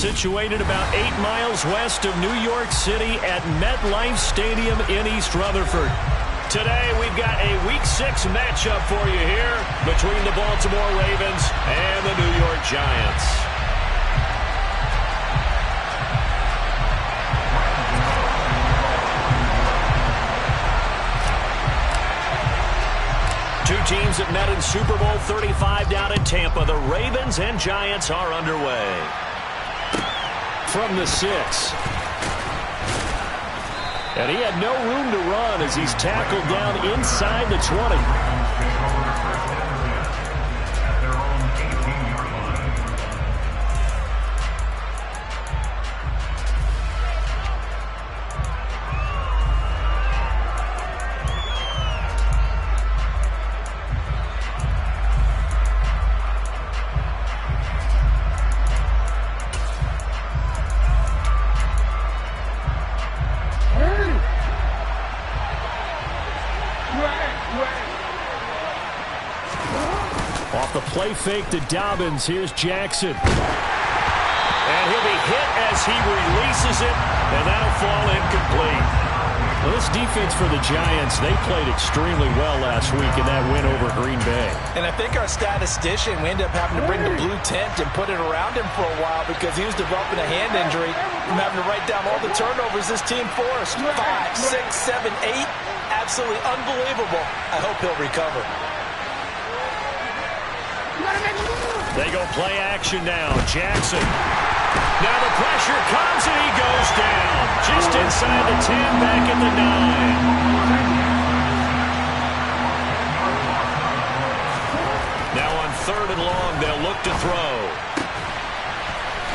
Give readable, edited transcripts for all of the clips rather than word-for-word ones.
situated about 8 miles west of New York City at MetLife Stadium in East Rutherford. Today, we've got a Week 6 matchup for you here between the Baltimore Ravens and the New York Giants. Two teams that met in Super Bowl 35 down in Tampa. The Ravens and Giants are underway. From the 6. And he had no room to run as he's tackled down inside the 20. Off the play fake to Dobbins. Here's Jackson. And he'll be hit as he releases it, and that'll fall incomplete. Well, this defense for the Giants, they played extremely well last week in that win over Green Bay. And I think our statistician, we ended up having to bring the blue tent and put it around him for a while because he was developing a hand injury from having to write down all the turnovers this team forced. 5, 6, 7, 8. Absolutely unbelievable. I hope he'll recover. They go play action now. Jackson. Now the pressure comes and he goes down. Just inside the 10, back at the 9. Now on 3rd and long, they'll look to throw.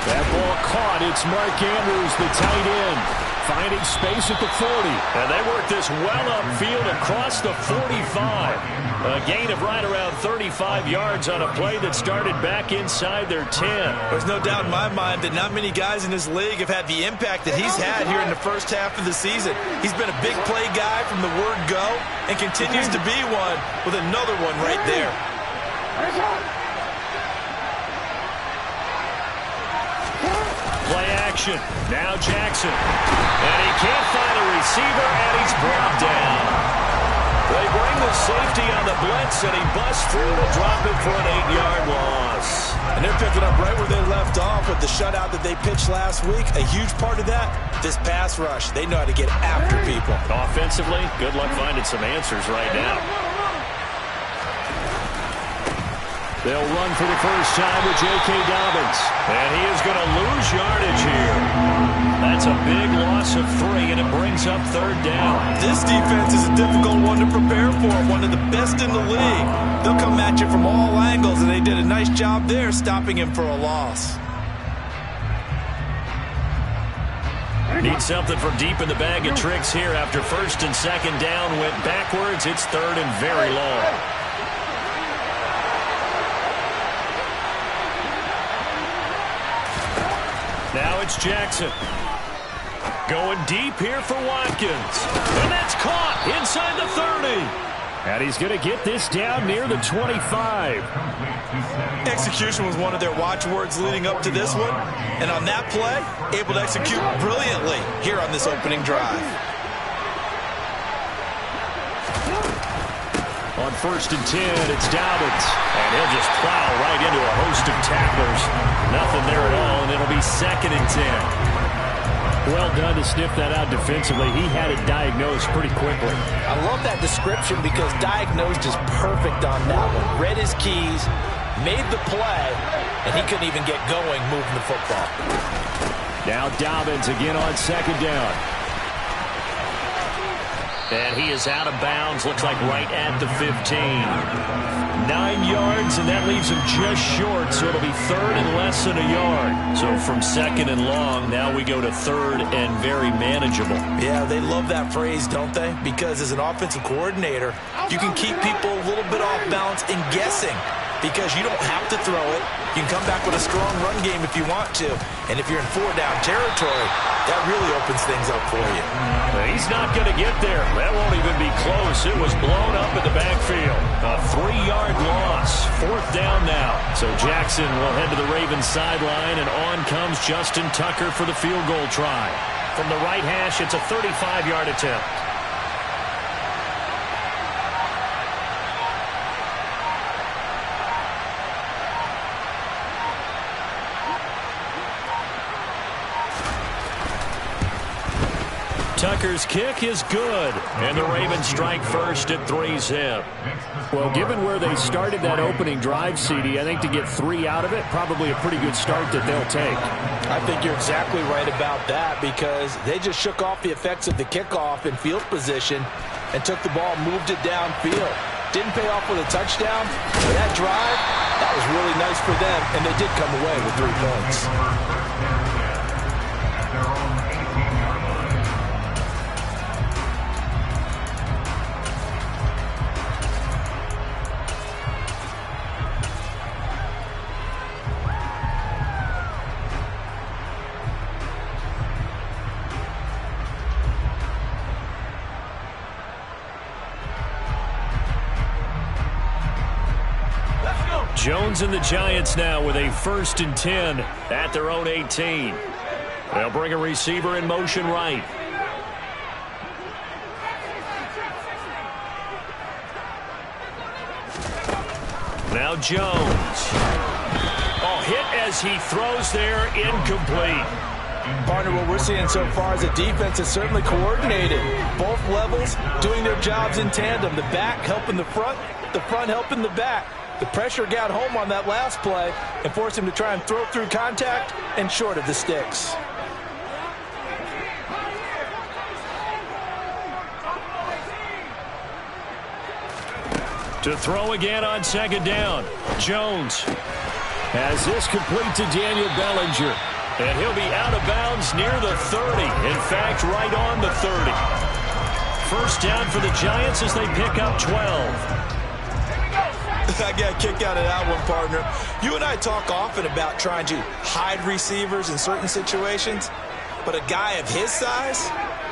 That ball caught. It's Mark Andrews, the tight end, finding space at the 40. And they work this well upfield across the 45. A gain of right around 35 yards on a play that started back inside their 10. There's no doubt in my mind that not many guys in this league have had the impact that he's had here in the first half of the season. He's been a big play guy from the word go and continues to be one with another one right there. Play action. Now Jackson. And he can't find a receiver, and he's brought down. They bring the safety on the blitz, and he busts through to drop it for an 8-yard loss. And they're picking up right where they left off with the shutout that they pitched last week. A huge part of that, this pass rush. They know how to get after people. Offensively, good luck finding some answers right now. They'll run for the first time with J.K. Dobbins. And he is going to lose yardage here. That's a big loss of 3, and it brings up 3rd down. This defense is a difficult one to prepare for, one of the best in the league. They'll come at you from all angles, and they did a nice job there stopping him for a loss. Need something from deep in the bag of tricks here after 1st and 2nd down went backwards. It's 3rd and very long. Now it's Jackson. Going deep here for Watkins. And that's caught inside the 30. And he's going to get this down near the 25. Execution was one of their watchwords leading up to this one. And on that play, able to execute brilliantly here on this opening drive. On 1st and 10, it's Dobbins. And he'll just plow right into a host of tacklers. Nothing there at all, and it'll be 2nd and 10. Well done to sniff that out defensively. He had it diagnosed pretty quickly. I love that description because diagnosed is perfect on that one. Read his keys, made the play, and he couldn't even get going moving the football. Now Dobbins again on 2nd down. And he is out of bounds, looks like right at the 15. 9 yards, and that leaves him just short, so it'll be 3rd and less than a yard. So from 2nd and long, now we go to 3rd and very manageable. Yeah, they love that phrase, don't they? Because as an offensive coordinator, you can keep people a little bit off balance and guessing. because you don't have to throw it. You can come back with a strong run game if you want to. And if you're in 4-down territory, that really opens things up for you. He's not going to get there. That won't even be close. It was blown up in the backfield. A 3-yard loss. 4th down now. So Jackson will head to the Ravens sideline, and on comes Justin Tucker for the field goal try. From the right hash, it's a 35-yard attempt. Tucker's kick is good, and the Ravens strike first at 3-zip. Well, given where they started that opening drive, CD, I think to get 3 out of it, probably a pretty good start that they'll take. I think you're exactly right about that because they just shook off the effects of the kickoff in field position and took the ball and moved it downfield. Didn't pay off with a touchdown, but that drive, that was really nice for them, and they did come away with 3 points. Jones and the Giants now with a 1st and 10 at their own 18. They'll bring a receiver in motion right. Now Jones. Oh, hit as he throws there, incomplete. Partner, what we're seeing so far is the defense is certainly coordinated. Both levels doing their jobs in tandem. The back helping the front helping the back. The pressure got home on that last play and forced him to try and throw through contact and short of the sticks. To throw again on 2nd down. Jones has this complete to Daniel Bellinger. And he'll be out of bounds near the 30. In fact, right on the 30. 1st down for the Giants as they pick up 12. I got a kick out of that one, partner. You and I talk often about trying to hide receivers in certain situations, but a guy of his size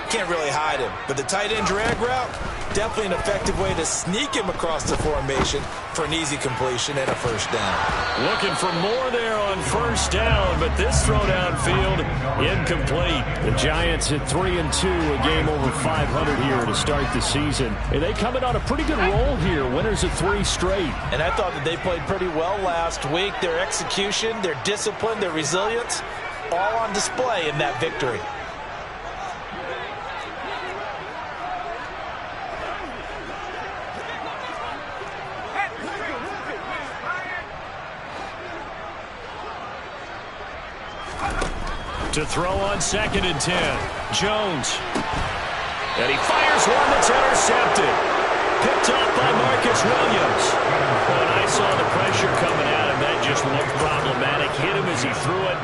can't really hide him. But the tight end drag route, definitely an effective way to sneak him across the formation for an easy completion and a 1st down. Looking for more there on 1st down, but this throw downfield incomplete. The Giants at 3-2, a game over 500 here to start the season. And they coming on a pretty good roll here, winners of 3 straight. And I thought that they played pretty well last week. Their execution, their discipline, their resilience, all on display in that victory. To throw on 2nd and 10. Jones. And he fires one that's intercepted. Picked up by Marcus Williams. When I saw the pressure coming at him, that just looked problematic. Hit him as he threw it,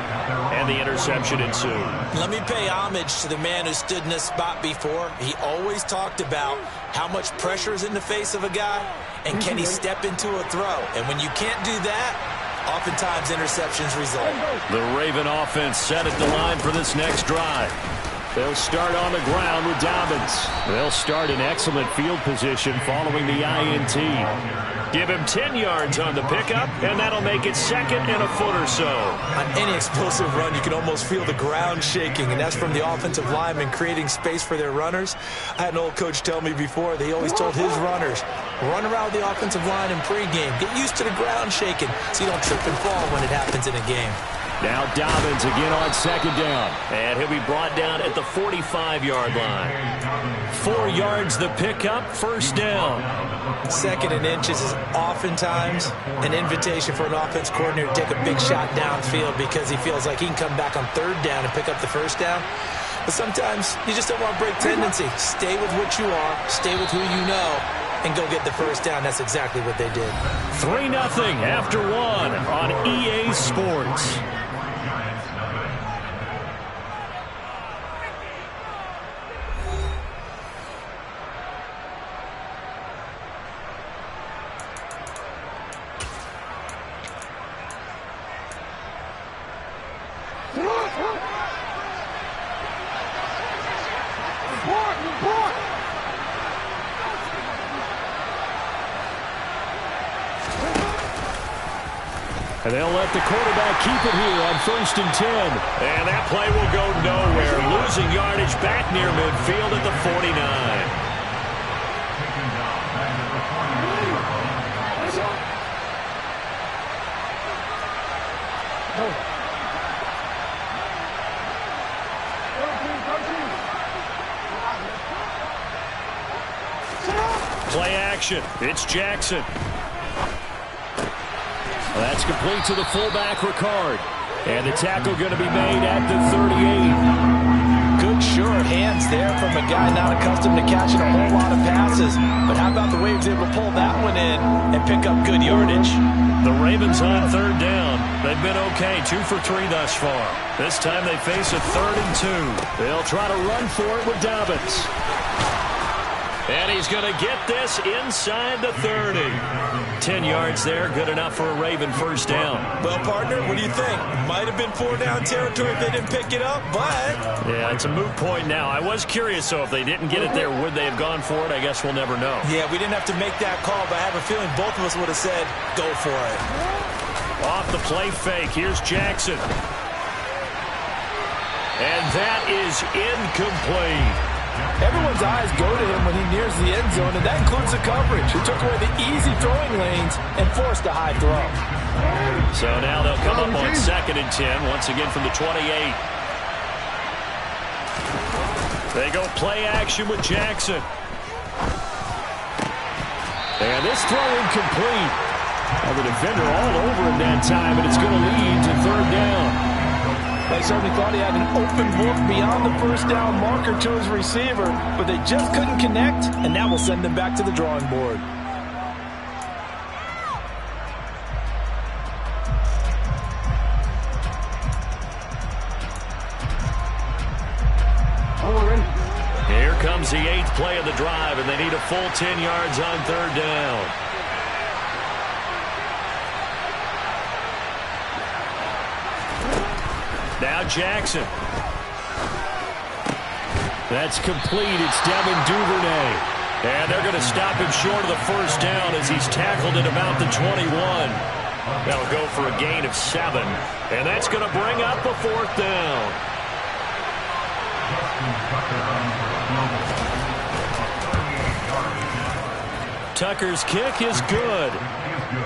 and the interception ensued. Let me pay homage to the man who stood in this spot before. He always talked about how much pressure is in the face of a guy, and can he step into a throw. And when you can't do that, oftentimes interceptions result. The Raven offense set at the line for this next drive. They'll start on the ground with Dobbins. They'll start in excellent field position following the INT. Give him 10 yards on the pickup, and that'll make it 2nd and a foot or so. On any explosive run, you can almost feel the ground shaking, and that's from the offensive linemen creating space for their runners. I had an old coach tell me before, they always told his runners, run around the offensive line in pregame. Get used to the ground shaking so you don't trip and fall when it happens in a game. Now Dobbins again on 2nd down. And he'll be brought down at the 45-yard line. 4 yards the pickup, 1st down. 2nd and inches is oftentimes an invitation for an offense coordinator to take a big shot downfield because he feels like he can come back on 3rd down and pick up the 1st down. But sometimes you just don't want to break tendency. Stay with what you are, stay with who you know, and go get the 1st down. That's exactly what they did. 3-0 after 1 on EA Sports. And they'll let the quarterback keep it here on 1st and 10. And that play will go nowhere. Losing yardage back near midfield at the 49. Play action. It's Jackson. That's complete to the fullback, Ricard. And the tackle going to be made at the 38. Good sure hands there from a guy not accustomed to catching a whole lot of passes. But how about the way he was able to pull that one in and pick up good yardage? The Ravens on 3rd down. They've been okay, 2 for 3 thus far. This time they face a 3rd and 2. They'll try to run for it with Dobbins. And he's going to get this inside the 30. 10 yards there, good enough for a Raven first down. Well, partner, what do you think? Might have been 4-down territory if they didn't pick it up, but... Yeah, it's a moot point now. I was curious, so if they didn't get it there, would they have gone for it? I guess we'll never know. Yeah, we didn't have to make that call, but I have a feeling both of us would have said, go for it. Off the play fake, here's Jackson. And that is incomplete. Everyone's eyes go to him when he nears the end zone, and that includes the coverage. He took away the easy throwing lanes and forced a high throw. So now they'll come up on 2nd and 10, once again from the 28. They go play action with Jackson. And this throw incomplete. Well, the defender all over him that time, and it's going to lead to 3rd down. They certainly thought he had an open look beyond the first down marker to his receiver, but they just couldn't connect, and that will send them back to the drawing board. Here comes the 8th play of the drive, and they need a full 10 yards on 3rd down. Now Jackson. That's complete. It's Devin Duvernay. And they're going to stop him short of the first down as he's tackled at about the 21. That'll go for a gain of 7. And that's going to bring up a 4th down. Tucker's kick is good.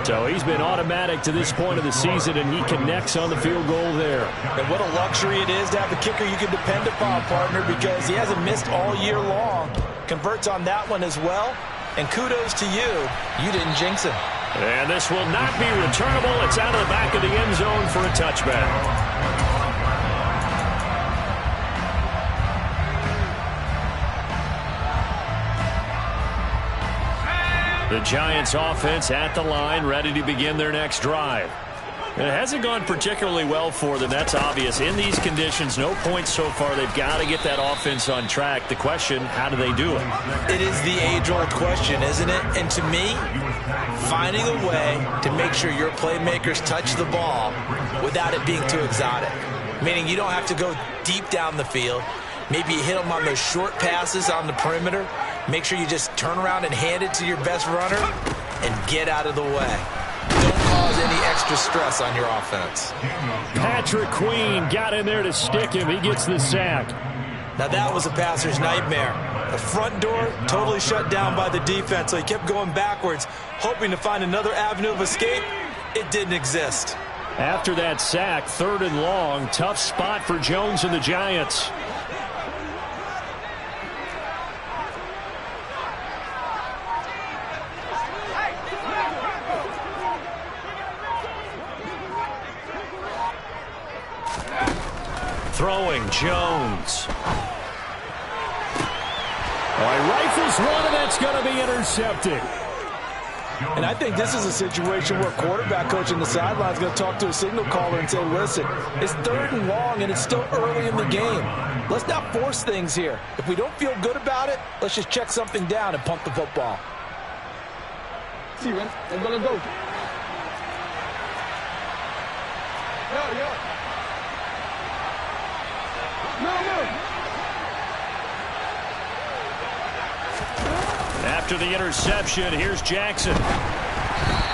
So he's been automatic to this point of the season, and he connects on the field goal there. And what a luxury it is to have a kicker you can depend upon, partner, because he hasn't missed all year long. Converts on that one as well. And kudos to you. You didn't jinx him. And this will not be returnable. It's out of the back of the end zone for a touchback. The Giants offense at the line, ready to begin their next drive. It hasn't gone particularly well for them. That's obvious. In these conditions, no points so far. They've got to get that offense on track. The question, how do they do it? It is the age-old question, isn't it? And to me, finding a way to make sure your playmakers touch the ball without it being too exotic. Meaning you don't have to go deep down the field. Maybe you hit them on those short passes on the perimeter. Make sure you just turn around and hand it to your best runner and get out of the way. Don't cause any extra stress on your offense. Patrick Queen got in there to stick him. He gets the sack. Now that was a passer's nightmare. The front door totally shut down by the defense, so he kept going backwards, hoping to find another avenue of escape. It didn't exist. After that sack, 3rd and long, tough spot for Jones and the Giants. Throwing, Jones. Rifles one, and that's going to be intercepted. And I think this is a situation where quarterback coach on the sideline is going to talk to a signal caller and say, listen, it's 3rd and long, and it's still early in the game. Let's not force things here. If we don't feel good about it, let's just check something down and pump the football. Sí, ven, es going to go. Yeah. After the interception, here's Jackson.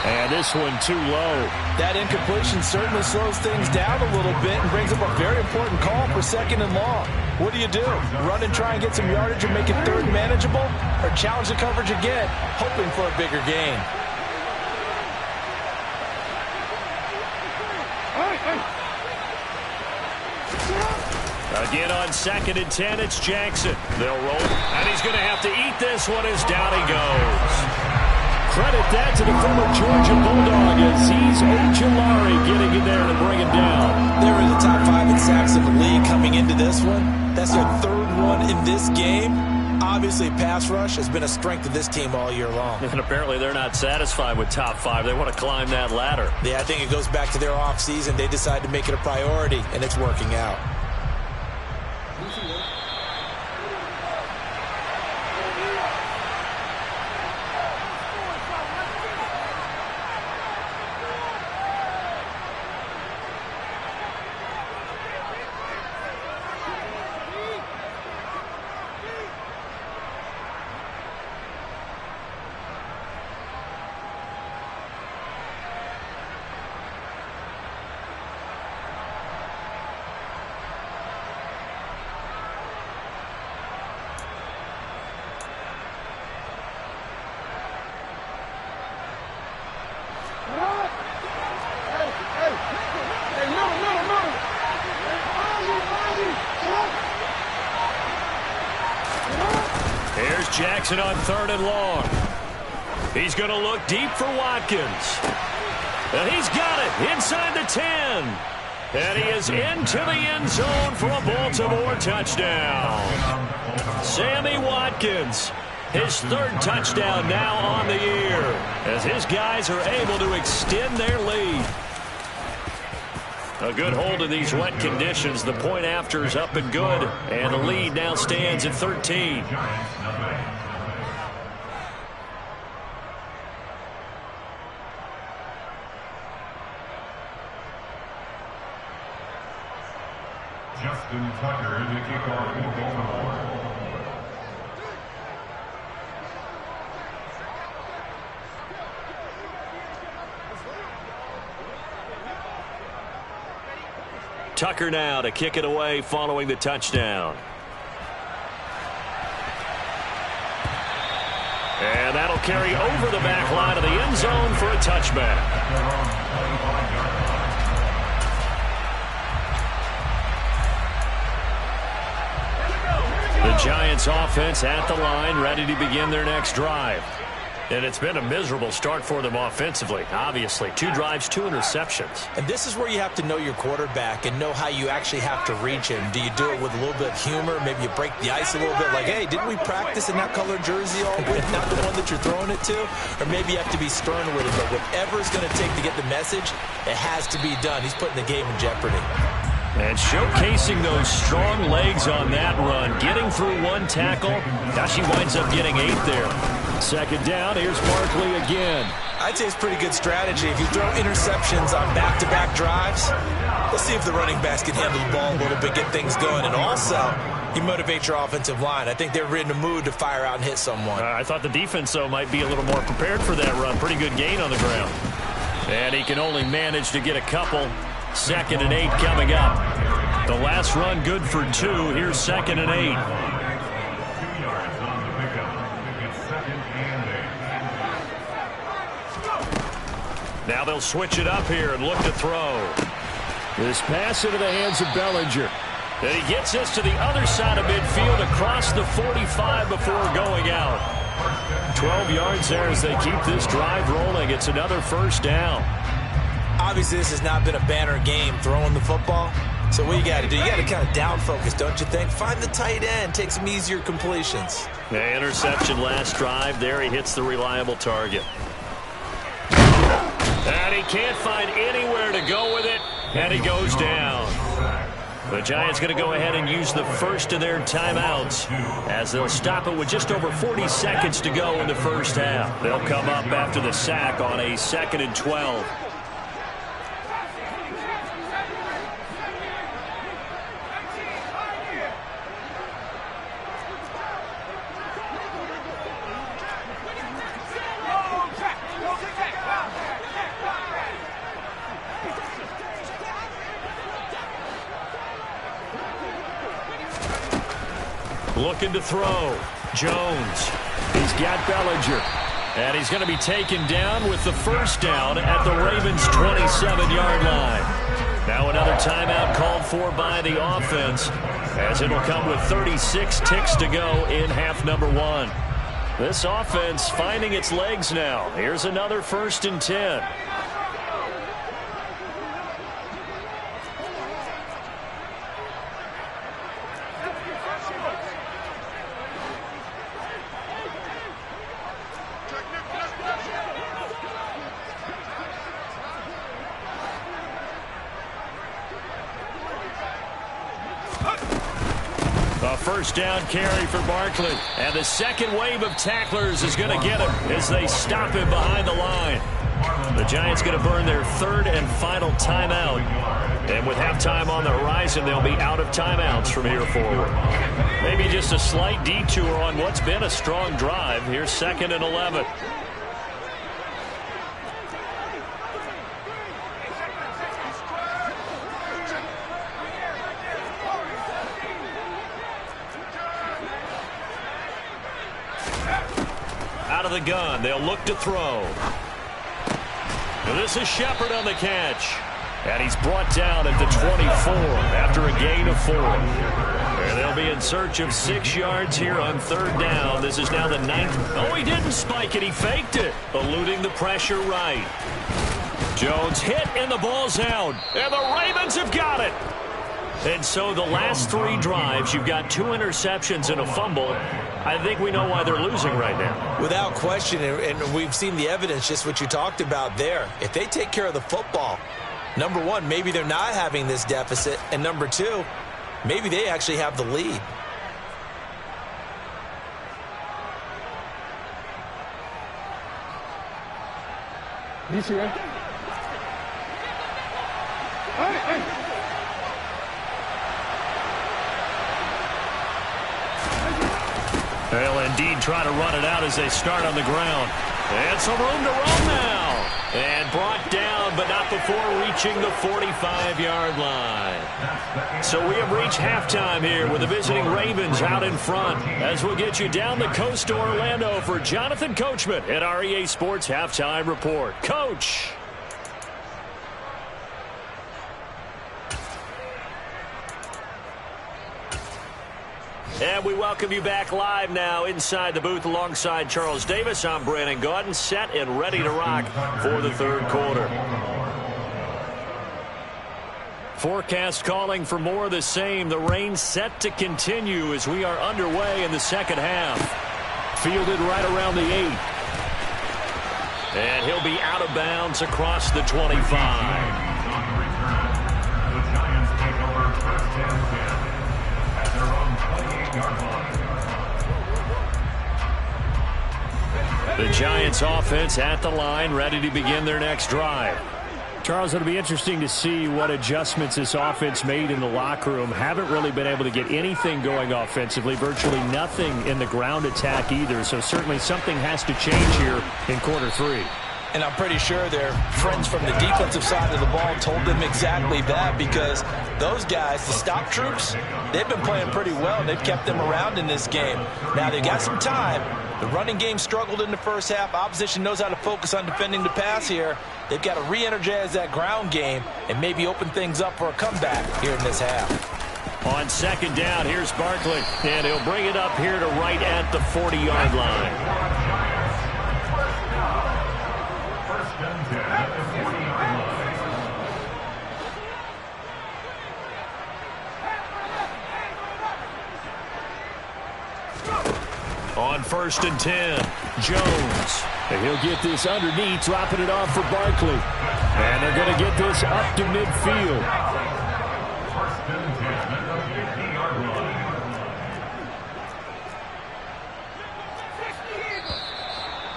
And this one too low. That incompletion certainly slows things down a little bit and brings up a very important call for 2nd and long. What do? Run and try and get some yardage and make it 3rd manageable? Or challenge the coverage again, hoping for a bigger gain? Again on 2nd and 10, it's Jackson. They'll roll, and he's going to have to eat this one as down he goes. Credit that to the former Georgia Bulldog as he's Ojulari getting in there to bring him down. They were in the top 5 in sacks in the league coming into this one. That's their 3rd one in this game. Obviously, pass rush has been a strength of this team all year long. And apparently they're not satisfied with top 5. They want to climb that ladder. Yeah, I think it goes back to their offseason. They decided to make it a priority, and it's working out. Here's Jackson on 3rd and long. He's going to look deep for Watkins. And he's got it inside the 10. And he is into the end zone for a Baltimore touchdown. Sammy Watkins, his 3rd touchdown now on the year, as his guys are able to extend their lead. A good hold in these wet conditions. The point after is up and good. And the lead now stands at 13. Justin Tucker to kick off for Baltimore. Tucker now to kick it away following the touchdown. And that'll carry over the back line of the end zone for a touchback. The Giants offense at the line, ready to begin their next drive. And it's been a miserable start for them offensively, obviously. 2 drives, 2 interceptions. And this is where you have to know your quarterback and know how you actually have to reach him. Do you do it with a little bit of humor? Maybe you break the ice a little bit, like, hey, didn't we practice in that colored jersey all week, not the one that you're throwing it to? Or maybe you have to be stern with it, but whatever it's going to take to get the message, it has to be done. He's putting the game in jeopardy. And showcasing those strong legs on that run, getting through 1 tackle. Gosh, he winds up getting 8 there. 2nd down, here's Barkley again. I'd say it's pretty good strategy. If you throw interceptions on back-to-back drives, let's see if the running backs can handle the ball a little bit, get things going. And also, you motivate your offensive line. I think they're in a mood to fire out and hit someone. I thought the defense, though, might be a little more prepared for that run. Pretty good gain on the ground. And he can only manage to get a couple. 2nd and 8 coming up. The last run good for 2. Here's 2nd and 8. 2 yards on the pickup. It's 2nd and 8. Now they'll switch it up here and look to throw. This pass into the hands of Bellinger. And he gets us to the other side of midfield across the 45 before going out. 12 yards there as they keep this drive rolling. It's another 1st down. Obviously, this has not been a banner game throwing the football. So what you got to do, you got to kind of down focus, don't you think? Find the tight end, take some easier completions. Yeah, interception last drive. There he hits the reliable target. And he can't find anywhere to go with it, and he goes down. The Giants going to go ahead and use the first of their timeouts as they'll stop it with just over 40 seconds to go in the first half. They'll come up after the sack on a 2nd and 12. Looking to throw. Jones. He's got Bellinger. And he's going to be taken down with the first down at the Ravens' 27-yard line. Now another timeout called for by the offense, as it'll come with 36 ticks to go in half number 1. This offense finding its legs now. Here's another 1st and 10. First down carry for Barkley. And the second wave of tacklers is going to get him as they stop him behind the line. The Giants going to burn their 3rd and final timeout. And with halftime on the horizon, they'll be out of timeouts from here forward. Maybe just a slight detour on what's been a strong drive. Here's 2nd and 11. Out of the gun, they'll look to throw. This is Shepard on the catch. And he's brought down at the 24 after a gain of 4. And they'll be in search of 6 yards here on 3rd down. This is now the 9th. Oh, he didn't spike it. He faked it, eluding the pressure right. Jones hit, and the ball's out. And the Ravens have got it. And so the last 3 drives, you've got 2 interceptions and a fumble. I think we know why they're losing right now. Without question, and we've seen the evidence, just what you talked about there. If they take care of the football, number 1, maybe they're not having this deficit. And number 2, maybe they actually have the lead. They'll indeed try to run it out as they start on the ground. And some room to roam now. And brought down, but not before reaching the 45-yard line. So we have reached halftime here with the visiting Ravens out in front. As we'll get you down the coast to Orlando for Jonathan Coachman at our EA Sports Halftime Report. Coach. And we welcome you back live now inside the booth alongside Charles Davis. I'm Brandon Gaudin, set and ready to rock for the 3rd quarter. Forecast calling for more of the same. The rain set to continue as we are underway in the 2nd half. Fielded right around the 8. And he'll be out of bounds across the 25. The Giants take over 1st and 10 at their own 28-yard line. The Giants offense at the line, ready to begin their next drive. Charles, it'll be interesting to see what adjustments this offense made in the locker room. Haven't really been able to get anything going offensively, virtually nothing in the ground attack either. So certainly something has to change here in quarter 3. And I'm pretty sure their friends from the defensive side of the ball told them exactly that, because those guys, the stop troops, they've been playing pretty well. They've kept them around in this game. Now they've got some time. The running game struggled in the first half. Opposition knows how to focus on defending the pass here. They've got to re-energize that ground game and maybe open things up for a comeback here in this half. On 2nd down, here's Barkley, and he'll bring it up here to right at the 40-yard line. On 1st and 10, Jones. And he'll get this underneath, dropping it off for Barkley. And they're going to get this up to midfield. 1st and 10 at the 50-yard line.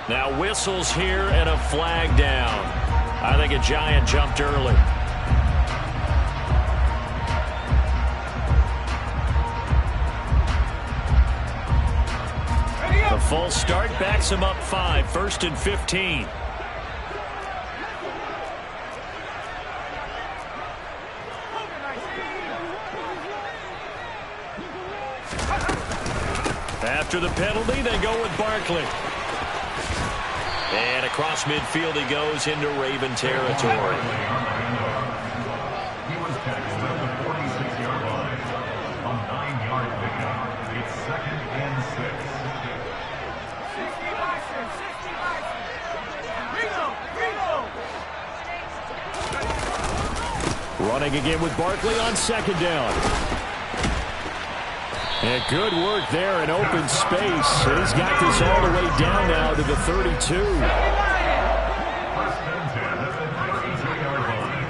Now whistles here and a flag down. I think a Giant jumped early. The full start backs him up 5, 1st and 15. After the penalty, they go with Barkley. And across midfield he goes into Raven territory. He was tackled at the 46-yard line. A 9-yard pickup. It's 2nd and 6. Running again with Barkley on 2nd down. And good work there in open space. And he's got this all the way down now to the 32. First and 10 at the 33-yard line.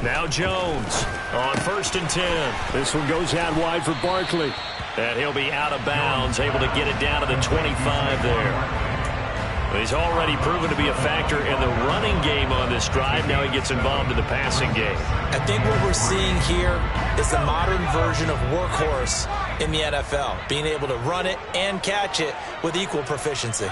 Now Jones on 1st and 10. This one goes out wide for Barkley. And he'll be out of bounds, able to get it down to the 25 there. He's already proven to be a factor in the running game on this drive. Now he gets involved in the passing game. I think what we're seeing here is the modern version of workhorse in the NFL, being able to run it and catch it with equal proficiency.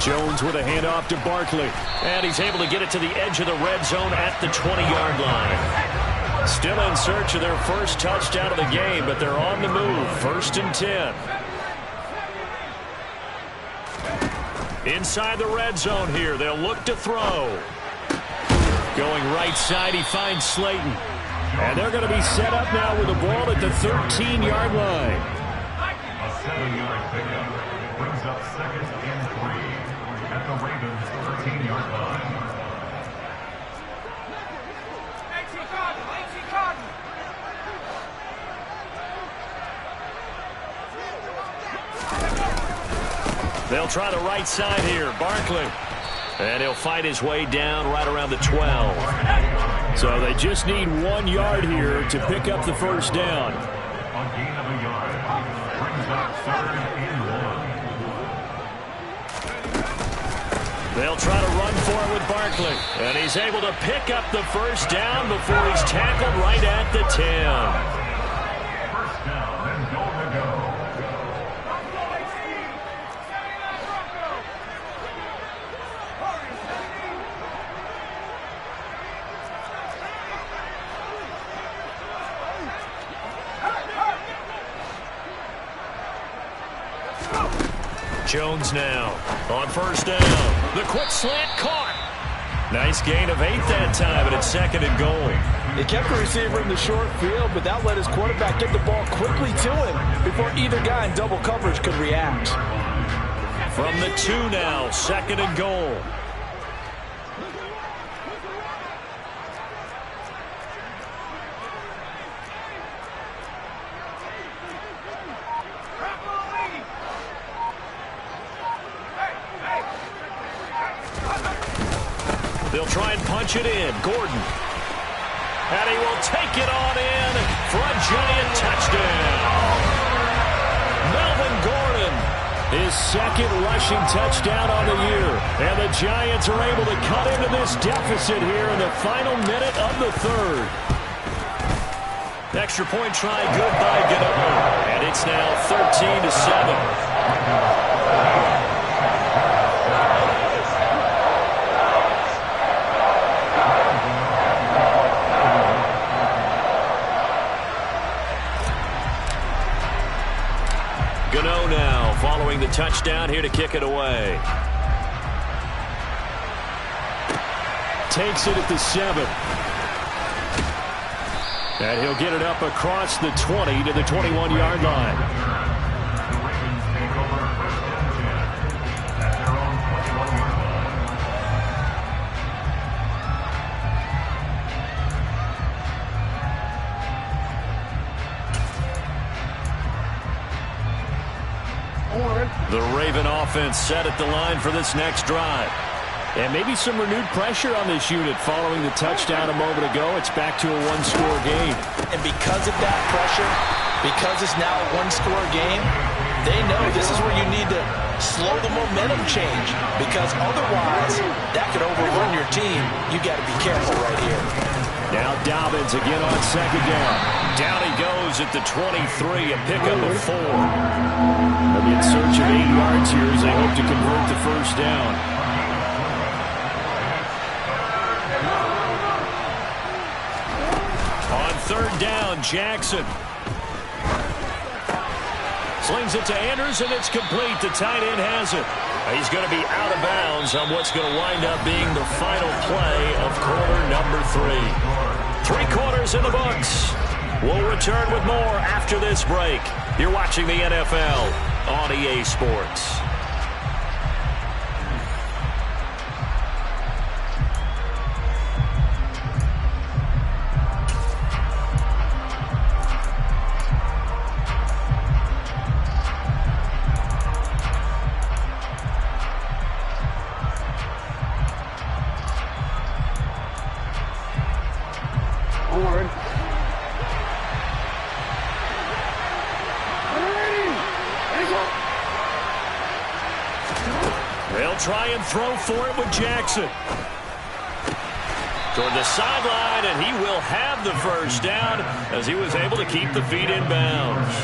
Jones with a handoff to Barkley. And he's able to get it to the edge of the red zone at the 20-yard line. Still in search of their first touchdown of the game, but they're on the move. 1st and 10. Inside the red zone here. They'll look to throw. Going right side, he finds Slayton. And they're going to be set up now with the ball at the 13-yard line. A 7-yard pickup brings up 2nd and 3 at the Ravens' 13-yard line. They'll try the right side here. Barkley. And he'll fight his way down right around the 12. So they just need 1 yard here to pick up the first down. A gain of a yard brings up 3rd and 1. They'll try to run for it with Barkley. And he's able to pick up the first down before he's tackled right at the 10. First down and goal to go. Jones now on 1st down. The quick slant caught. Nice gain of 8 that time, and it's 2nd and goal. He kept the receiver in the short field, but that let his quarterback get the ball quickly to him before either guy in double coverage could react. From the 2 now, 2nd and goal. They'll try and punch it in. Gordon. And he will take it on in for a giant touchdown. Melvin Gordon, his 2nd rushing touchdown on the year. And the Giants are able to cut into this deficit here in the final minute of the 3rd. Extra point try good by Gano. And it's now 13-7. Gano now following the touchdown here to kick it away. Takes it at the 7. And he'll get it up across the 20 to the 21-yard line. The Ravens take over 1st and 10 at their own 21-yard line. The Raven offense set at the line for this next drive. And maybe some renewed pressure on this unit following the touchdown a moment ago. It's back to a 1-score game. And because of that pressure, because it's now a 1-score game, they know this is where you need to slow the momentum change, because otherwise that could overrun your team. You got to be careful right here. Now Dobbins Ravens again on second down. Down he goes at the 23, a pickup of 4. They'll be in search of 8 yards here as they hope to convert the first down. On third down, Jackson slings it to Andrews, and it's complete. The tight end has it. He's going to be out of bounds on what's going to wind up being the final play of quarter number 3. 3 quarters in the books. We'll return with more after this break. You're watching the NFL on EA Sports. They'll try and throw for it with Jackson. Toward the sideline, and he will have the first down as he was able to keep the feet in bounds.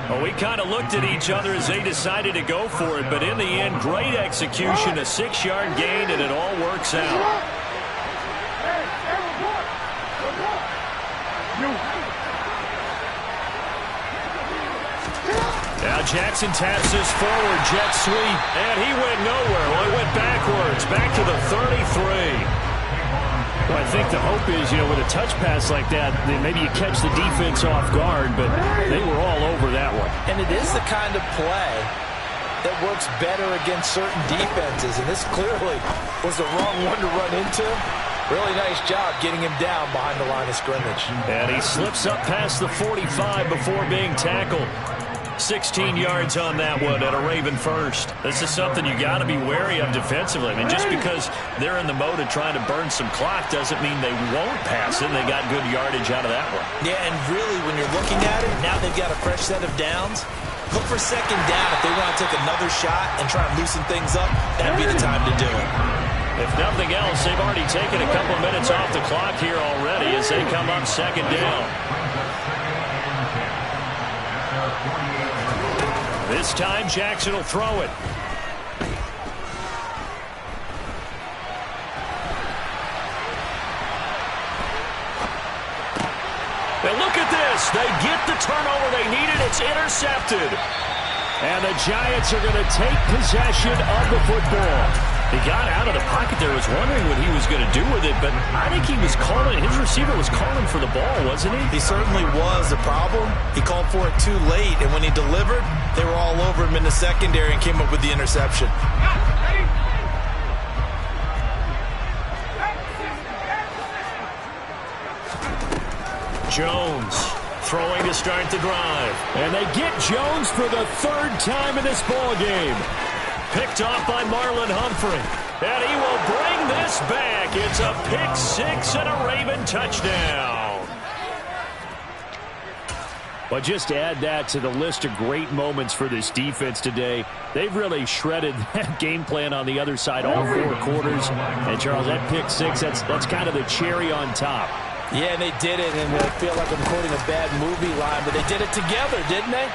Well, we kind of looked at each other as they decided to go for it, but in the end, great execution, a 6-yard gain, and it all works out. Now Jackson taps this forward, jet sweep, and he went nowhere. Well, he went backwards, back to the 33. Well, I think the hope is, with a touch pass like that, then maybe you catch the defense off guard, but they were all over that one. And it is the kind of play that works better against certain defenses, and this clearly was the wrong one to run into. Really nice job getting him down behind the line of scrimmage. And he slips up past the 45 before being tackled. 16 yards on that one at a Raven first. This is something you got to be wary of defensively. I mean, just because they're in the mode of trying to burn some clock doesn't mean they won't pass it. They got good yardage out of that one. Yeah, and really, when you're looking at it, now they've got a fresh set of downs. Look for second down if they want to take another shot and try and loosen things up. That'd be the time to do it. If nothing else, they've already taken a couple minutes off the clock here already as they come up second down. This time, Jackson will throw it. And look at this. They get the turnover they needed. It's intercepted. And the Giants are going to take possession of the football. He got out of the pocket there, was wondering what he was going to do with it, but I think he was calling, his receiver was calling for the ball, wasn't he? He certainly was. The problem, he called for it too late, and when he delivered, they were all over him in the secondary and came up with the interception. Jones throwing to start the drive. And they get Jones for the 3rd time in this ball game. Picked off by Marlon Humphrey. And he will bring this back. It's a pick 6 and a Raven touchdown. But just add that to the list of great moments for this defense today. They've really shredded that game plan on the other side all 4 quarters. And, Charles, that pick 6, that's kind of the cherry on top. Yeah, and they did it, and I feel like I'm quoting a bad movie line, but they did it together, didn't they?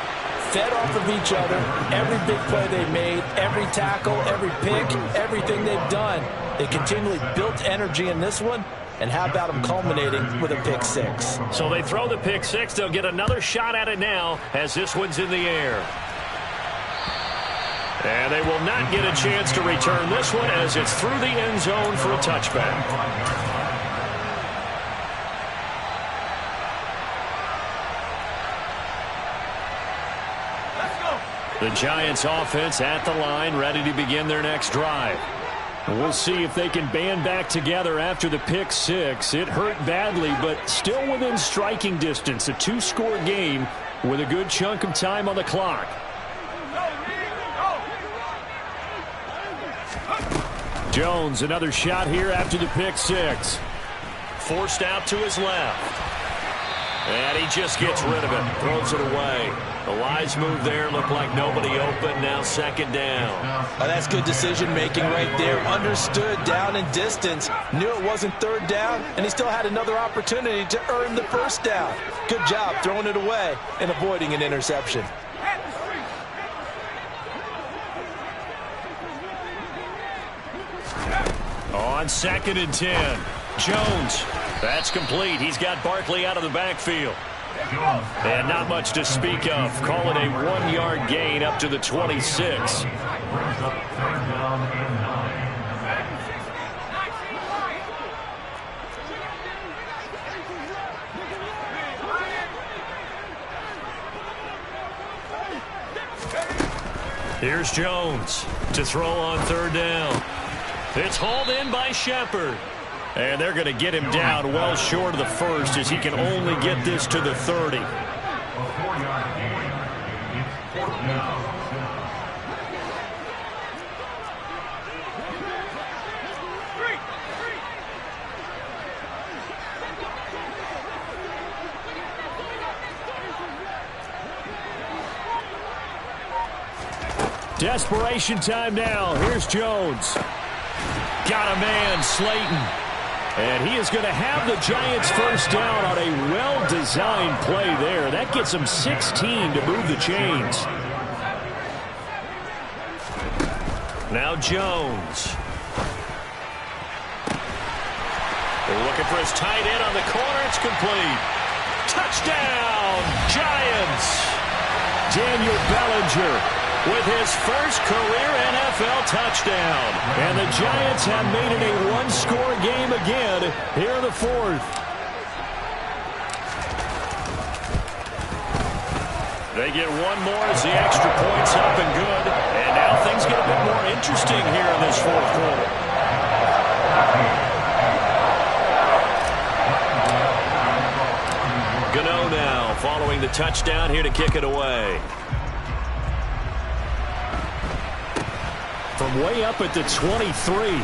Fed off of each other, every big play they made, every tackle, every pick, everything they've done. They continually built energy in this one, and how about them culminating with a pick 6? So they throw the pick 6. They'll get another shot at it now as this one's in the air. And they will not get a chance to return this one as it's through the end zone for a touchback. The Giants offense at the line, ready to begin their next drive. We'll see if they can band back together after the pick 6. It hurt badly, but still within striking distance. A 2-score game with a good chunk of time on the clock. Jones, another shot here after the pick 6. Forced out to his left. And he just gets rid of it, throws it away. The wise move there. Looked like nobody open. Now second down. Oh, that's good decision-making right there. Understood down and distance. Knew it wasn't third down, and he still had another opportunity to earn the first down. Good job throwing it away and avoiding an interception. On 2nd and 10. Jones. That's complete. He's got Barkley out of the backfield. And not much to speak of. Call it a 1-yard gain up to the 26. Here's Jones to throw on 3rd down. It's hauled in by Shepard. And they're going to get him down well short of the first as he can only get this to the 30. A 4-yard gain. It's 4th down. Desperation time now. Here's Jones. Got a man, Slayton. And he is going to have the Giants first down on a well-designed play there. That gets him 16 to move the chains. Now Jones. They're looking for his tight end on the corner. It's complete. Touchdown, Giants. Daniel Bellinger with his first career NFL touchdown. And the Giants have made it a one-score game again here in the 4th. They get one more as the extra point's up and good. And now things get a bit more interesting here in this 4th quarter. Gano now following the touchdown here to kick it away. From way up at the 23.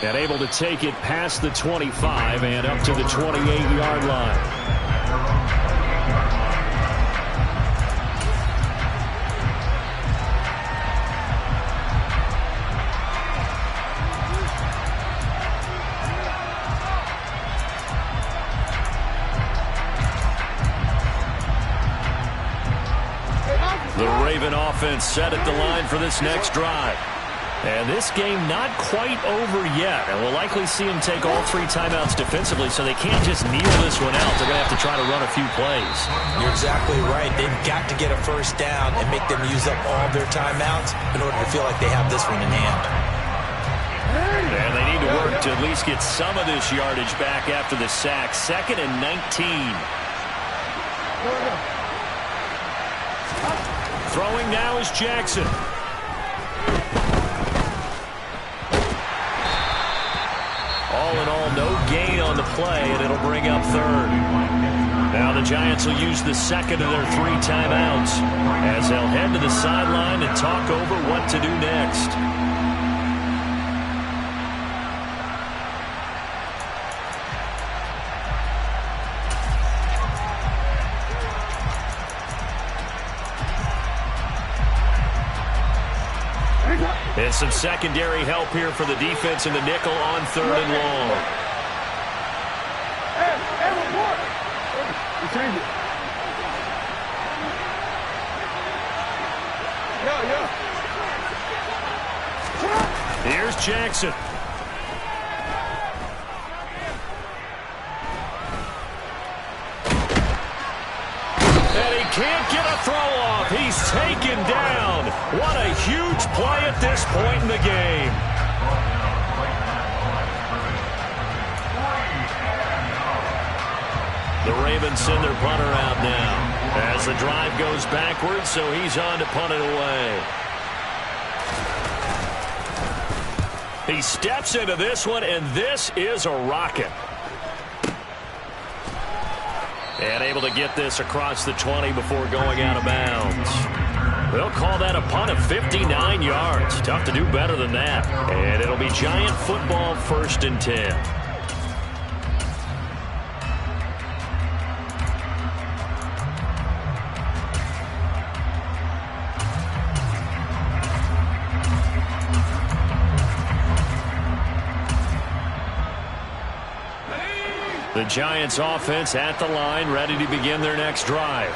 And able to take it past the 25 and up to the 28-yard line. The Raven offense set at the line for this next drive. And this game not quite over yet. And we'll likely see them take all 3 timeouts defensively, so they can't just kneel this one out. They're going to have to try to run a few plays. You're exactly right. They've got to get a first down and make them use up all their timeouts in order to feel like they have this one in hand. And they need to work to at least get some of this yardage back after the sack. 2nd and 19. Throwing now is Jackson. All in all, no gain on the play, and it'll bring up 3rd. Now the Giants will use the 2nd of their 3 timeouts as they'll head to the sideline and talk over what to do next. And some secondary help here for the defense in the nickel on 3rd and long. Here's Jackson. And he can't get a throw off. He's taken down. What a huge play at this point in the game. The Ravens send their punter out now as the drive goes backwards, so he's on to punt it away. He steps into this one, and this is a rocket. And able to get this across the 20 before going out of bounds. They'll call that a punt of 59 yards. Tough to do better than that. And it'll be Giant football 1st and 10. The Giants offense at the line, ready to begin their next drive.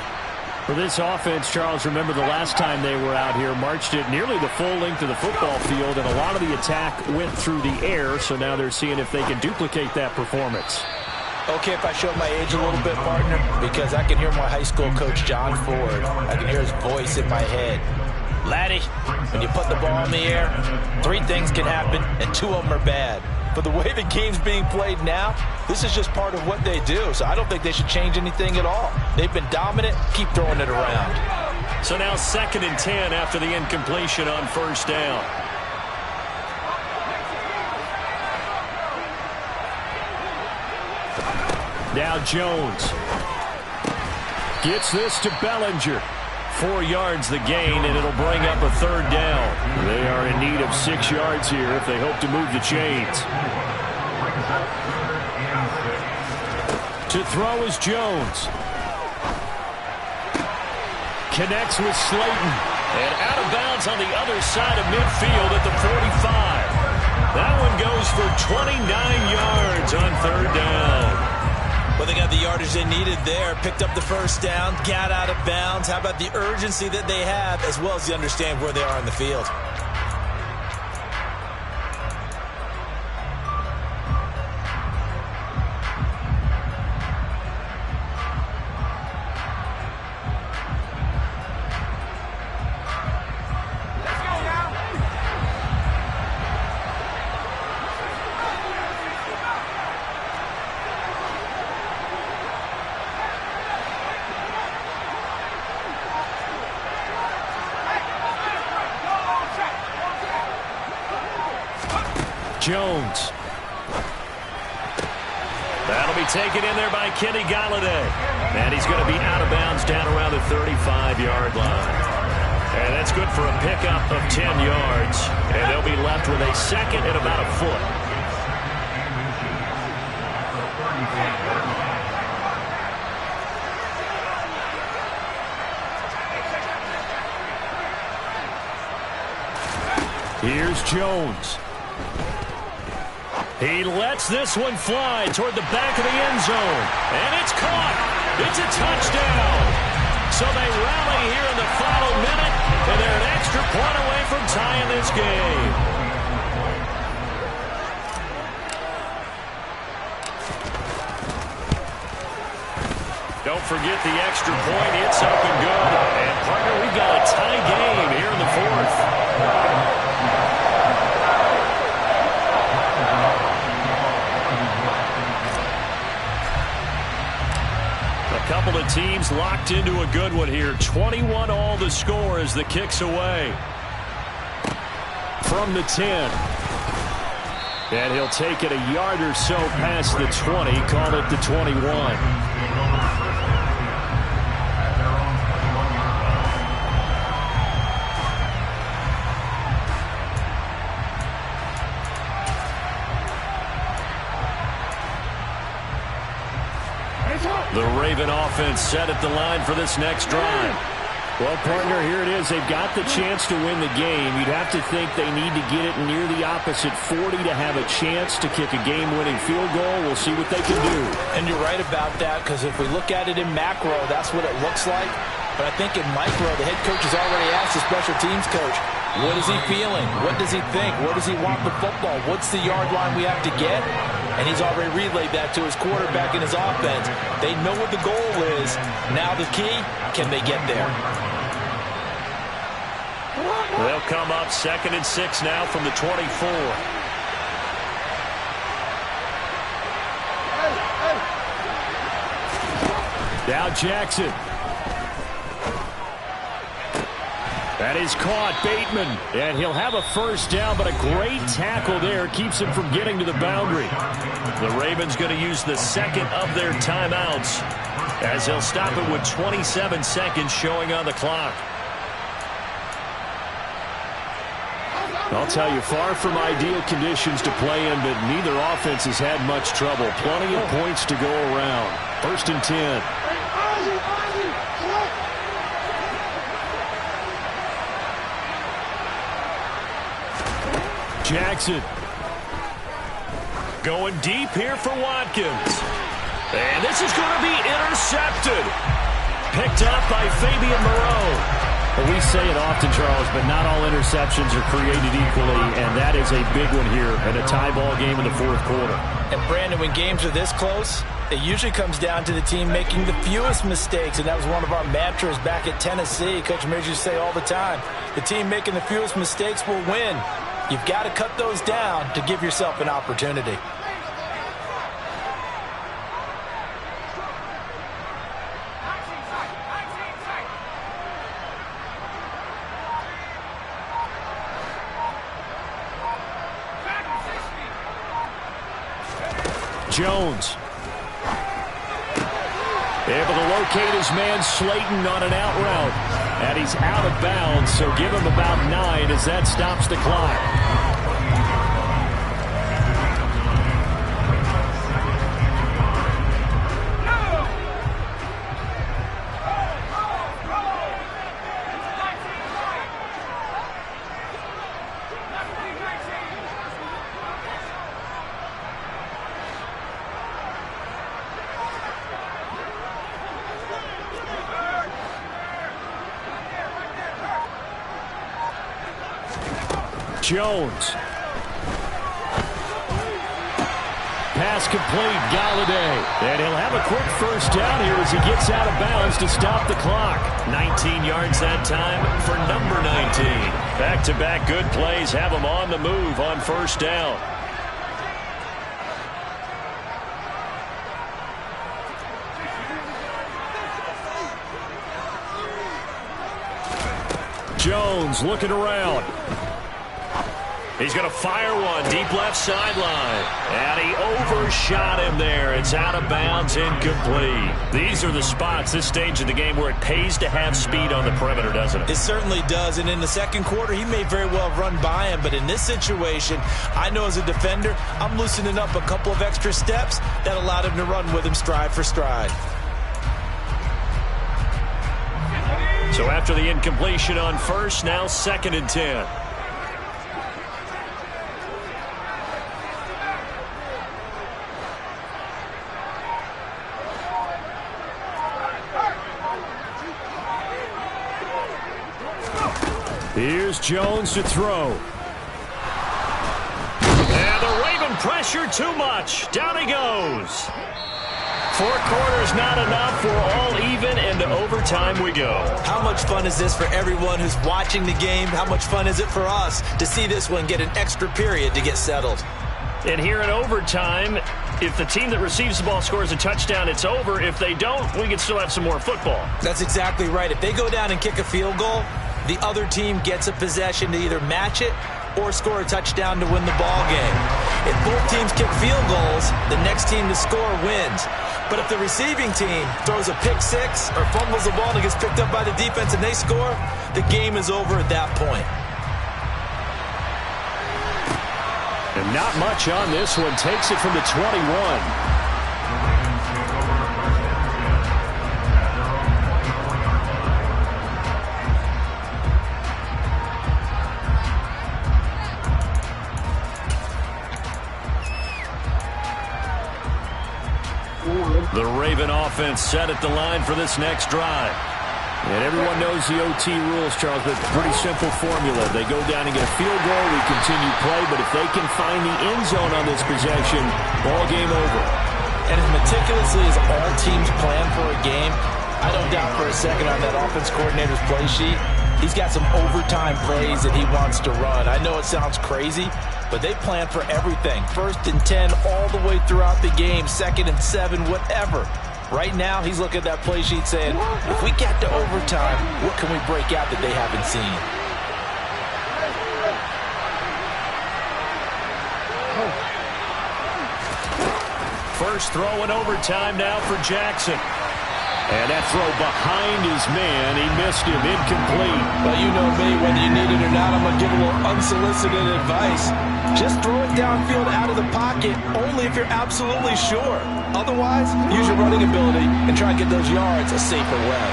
For this offense, Charles, remember the last time they were out here, marched it nearly the full length of the football field, and a lot of the attack went through the air, so now they're seeing if they can duplicate that performance. Okay, if I show my age a little bit, partner, because I can hear my high school coach, John Ford. I can hear his voice in my head. Laddie, when you put the ball in the air, 3 things can happen, and 2 of them are bad. But the way the game's being played now, this is just part of what they do. So I don't think they should change anything at all. They've been dominant. Keep throwing it around. So now 2nd and 10 after the incompletion on 1st down. Now Jones gets this to Bellinger. 4 yards the gain, and it'll bring up a 3rd down. They are in need of 6 yards here if they hope to move the chains. To throw is Jones. Connects with Slayton. And out of bounds on the other side of midfield at the 45. That one goes for 29 yards on 3rd down. Well, they got the yardage they needed there, picked up the 1st down, got out of bounds. How about the urgency that they have, as well as the understand where they are in the field? Jones. That'll be taken in there by Kenny Golladay. And he's going to be out of bounds down around the 35-yard line. And that's good for a pickup of 10 yards. And they'll be left with a 2nd and about a foot. Here's Jones. He lets this one fly toward the back of the end zone. And it's caught. It's a touchdown. So they rally here in the final minute, and they're an extra point away from tying this game. Don't forget the extra point. It's up and good. And, partner, we've got a tie game here in the 4th. Couple of teams locked into a good one here. 21 all the score as the kick's away. From the 10. And he'll take it a yard or so past the 20. Call it the 21. The Raven offense set at the line for this next drive. Well, partner, here it is. They've got the chance to win the game. You'd have to think they need to get it near the opposite 40 to have a chance to kick a game-winning field goal. We'll see what they can do. And you're right about that, because if we look at it in macro, that's what it looks like. But I think in micro, the head coach has already asked the special teams coach, what is he feeling? What does he think? Where does he want the football? What's the yard line we have to get? And he's already relayed that to his quarterback and his offense. They know what the goal is. Now the key, can they get there? They'll come up 2nd and 6 now from the 24. Now Jackson. That is caught, Bateman. And he'll have a 1st down, but a great tackle there keeps him from getting to the boundary. The Ravens going to use the 2nd of their timeouts as they'll stop it with 27 seconds showing on the clock. I'll tell you, far from ideal conditions to play in, but neither offense has had much trouble. Plenty of points to go around. 1st and 10. Jackson going deep here for Watkins. And this is going to be intercepted. Picked up by Fabian Moreau. Well, we say it often, Charles, but not all interceptions are created equally, and that is a big one here in a tie ball game in the fourth quarter. And, Brandon, when games are this close, it usually comes down to the team making the fewest mistakes, and that was one of our mantras back at Tennessee. Coach Mears used to say all the time, the team making the fewest mistakes will win. You've got to cut those down to give yourself an opportunity. Jones. Able to locate his man Slayton on an out route. And he's out of bounds, so give him about 9 as that stops the clock. Jones. Pass complete, Galladay. And he'll have a quick first down here as he gets out of bounds to stop the clock. 19 yards that time for number 19. Back-to-back good plays have him on the move on first down. Jones looking around. He's going to fire one deep left sideline. And he overshot him there. It's out of bounds, incomplete. These are the spots, this stage of the game, where it pays to have speed on the perimeter, doesn't it? It certainly does. And in the second quarter, he may very well run by him. But in this situation, I know as a defender, I'm loosening up a couple of extra steps that allowed him to run with him stride for stride. So after the incompletion on first, now 2nd and 10. Here's Jones to throw. And the Raven pressure too much. Down he goes. 4 quarters not enough. We're all even, and to overtime we go. How much fun is this for everyone who's watching the game? How much fun is it for us to see this one get an extra period to get settled? And here in overtime, if the team that receives the ball scores a touchdown, it's over. If they don't, we can still have some more football. That's exactly right. If they go down and kick a field goal, the other team gets a possession to either match it or score a touchdown to win the ball game. If both teams kick field goals, the next team to score wins. But if the receiving team throws a pick six or fumbles the ball and it gets picked up by the defense and they score, the game is over at that point. And not much on this one. Takes it from the 21. The Raven offense set at the line for this next drive. And everyone knows the OT rules, Charles, but pretty simple formula. They go down and get a field goal, we continue play, but if they can find the end zone on this possession, ball game over. And as meticulously as all teams plan for a game, I don't doubt for a second on that offense coordinator's play sheet, he's got some overtime plays that he wants to run. I know it sounds crazy, but they plan for everything. 1st and 10 all the way throughout the game, 2nd and 7, whatever. Right now, he's looking at that play sheet saying, if we get to overtime, what can we break out that they haven't seen? First throw in overtime now for Jackson. And that throw behind his man, he missed him, incomplete. Well, you know me, whether you need it or not, I'm going to give a little unsolicited advice. Just throw it downfield out of the pocket, only if you're absolutely sure. Otherwise, use your running ability and try and get those yards a safer way.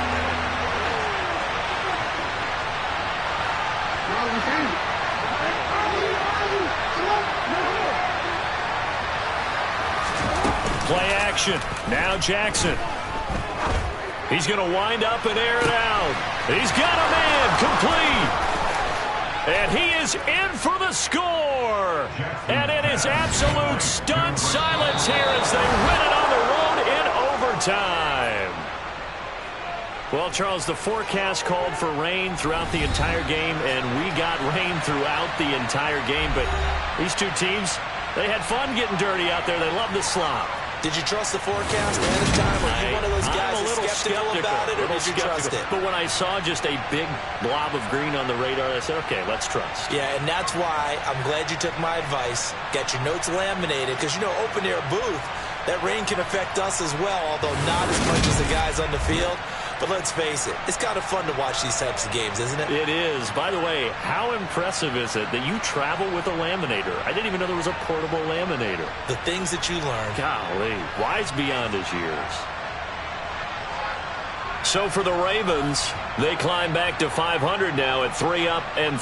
Play action. Now Jackson. He's going to wind up and air it out. He's got a man complete. And he is in for the score. And it is absolute stunned silence here as they win it on the road in overtime. Well, Charles, the forecast called for rain throughout the entire game, and we got rain throughout the entire game. But these two teams, they had fun getting dirty out there. They love the slop. Did you trust the forecast ahead of time? Are you one of those guys that's skeptical about it, or did you trust it? But when I saw just a big blob of green on the radar, I said, okay, let's trust. Yeah, and that's why I'm glad you took my advice. Get your notes laminated, because, you know, open-air booth, that rain can affect us as well, although not as much as the guys on the field. But let's face it, it's kind of fun to watch these types of games, isn't it? It is. By the way, how impressive is it that you travel with a laminator? I didn't even know there was a portable laminator. The things that you learn. Golly, wise beyond his years. So for the Ravens, they climb back to 500 now at 3 up and